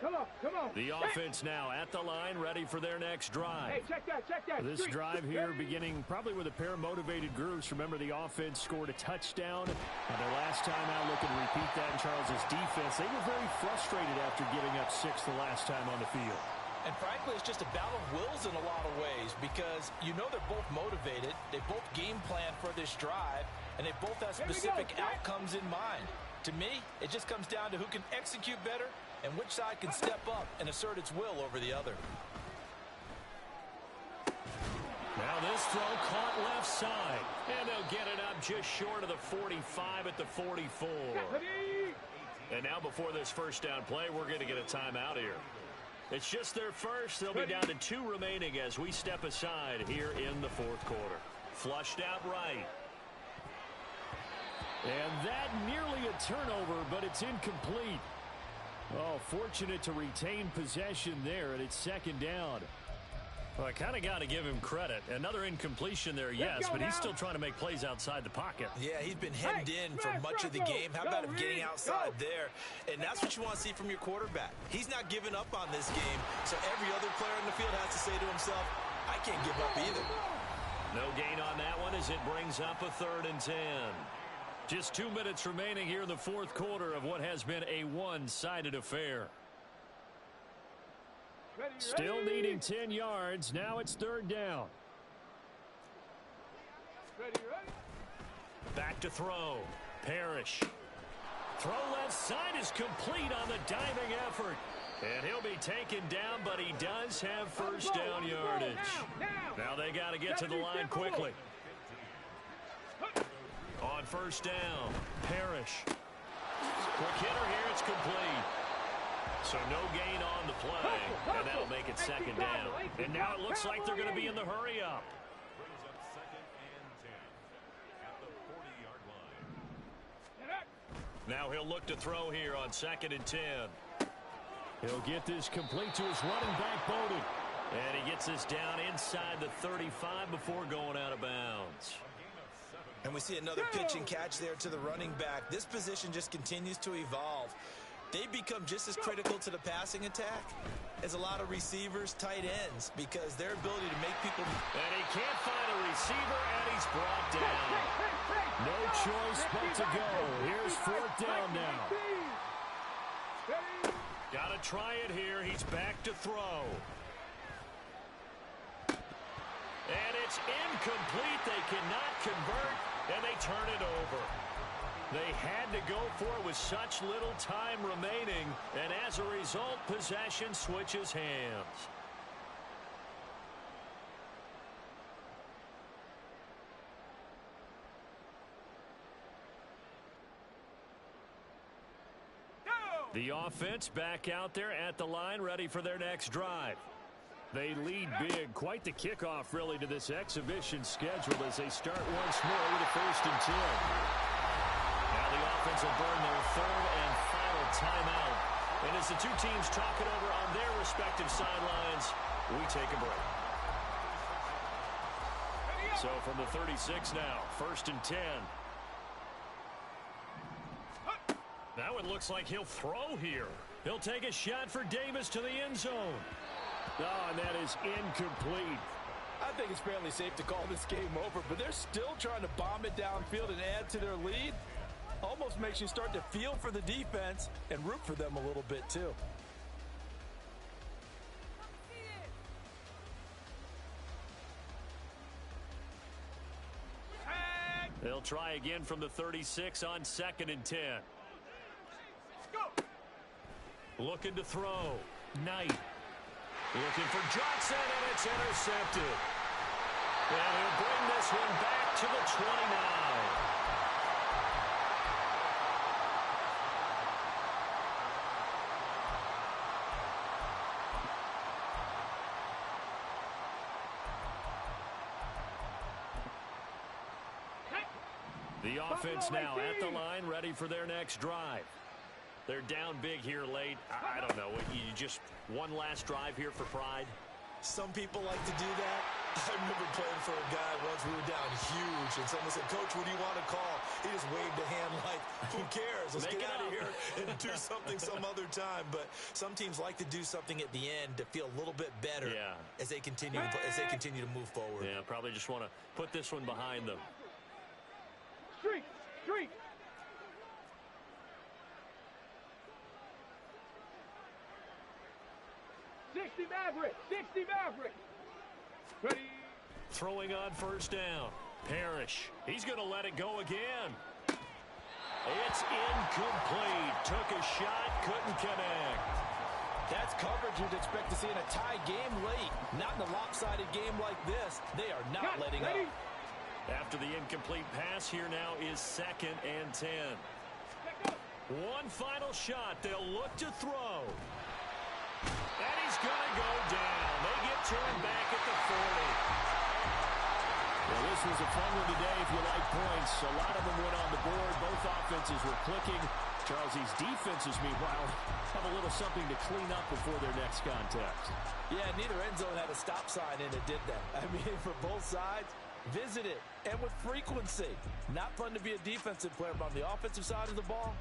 Come on. The offense now at the line, ready for their next drive. Hey, check that. This drive here beginning probably with a pair of motivated groups. Remember, the offense scored a touchdown. And their last time out, looking to repeat that in Charles's defense. They were very frustrated after giving up 6 the last time on the field. And frankly, it's just a battle of wills in a lot of ways because you know they're both motivated. They both game plan for this drive, and they both have specific outcomes in mind. To me, it just comes down to who can execute better and which side can step up and assert its will over the other. Now this throw caught left side, and they'll get it up just short of the 45 at the 44. And now before this first down play, we're going to get a timeout here. It's just their first. They'll be down to 2 remaining as we step aside here in the fourth quarter. Flushed out right. And that nearly a turnover, but it's incomplete. Oh, fortunate to retain possession there, and it's second down. Well, I kind of got to give him credit. Another incompletion there, yes, but he's still trying to make plays outside the pocket. Yeah, he's been hemmed in for much of the game. How about him getting outside there? And that's what you want to see from your quarterback. He's not giving up on this game, so every other player in the field has to say to himself, I can't give up either. No gain on that one as it brings up a 3rd and 10. Just 2 minutes remaining here in the fourth quarter of what has been a one-sided affair. Still needing 10 yards. Now it's 3rd down. Back to throw. Parrish. Throw left side is complete on the diving effort. And he'll be taken down, but he does have first down yardage. Now they got to get to the line quickly. On first down, Parrish. Quick hitter here, it's complete. So no gain on the play, and that'll make it second down. And now it looks like they're going to be in the hurry up. Brings up 2nd and 10 at the 40-yard line. Now he'll look to throw here on 2nd and 10. He'll get this complete to his running back, Bowden. And he gets this down inside the 35 before going out of bounds. And we see another pitch and catch there to the running back. This position just continues to evolve. They become just as critical to the passing attack as a lot of receivers, tight ends, because their ability to make people... And he can't find a receiver, and he's brought down. No choice but to go. Here's 4th down now. Got to try it here. He's back to throw. And it's incomplete. They cannot convert, and they turn it over. They had to go for it with such little time remaining, and as a result, possession switches hands. The offense back out there at the line, ready for their next drive. They lead big. Quite the kickoff, really, to this exhibition schedule as they start once more with a 1st and 10. Now the offense will burn their 3rd and final timeout. And as the two teams talk it over on their respective sidelines, we take a break. So from the 36 now, 1st and 10. Now it looks like he'll throw here. He'll take a shot for Davis to the end zone. Oh, and that is incomplete. I think it's fairly safe to call this game over, but they're still trying to bomb it downfield and add to their lead. Almost makes you start to feel for the defense and root for them a little bit, too. They'll try again from the 36 on 2nd and 10. Looking to throw. Knight. Looking for Johnson, and it's intercepted. And he'll bring this one back to the 29. The offense now at the line, ready for their next drive. They're down big here late. I don't know. You just one last drive here for pride? Some people like to do that. I remember playing for a guy once. We were down huge, and someone said, "Coach, what do you want to call?" He just waved a hand like, who cares? Let's get out of here and do something some other time. But some teams like to do something at the end to feel a little bit better as they continue to move forward. Yeah, probably just want to put this one behind them. Street. 60 Maverick. Ready. Throwing on first down. Parrish. He's going to let it go again. It's incomplete. Took a shot, couldn't connect. That's coverage you'd expect to see in a tie game late. Not in a lopsided game like this. They are not letting up. After the incomplete pass, here now is 2nd and 10. One final shot. They'll look to throw. And he's going to go down. They get turned back at the 40. Well, this was a fun one today if you like points. A lot of them went on the board. Both offenses were clicking. Charles, these defenses, meanwhile, have a little something to clean up before their next contest. Yeah, neither end zone had a stop sign in it, did they? I mean, for both sides, visit it, and with frequency. Not fun to be a defensive player, but on the offensive side of the ball,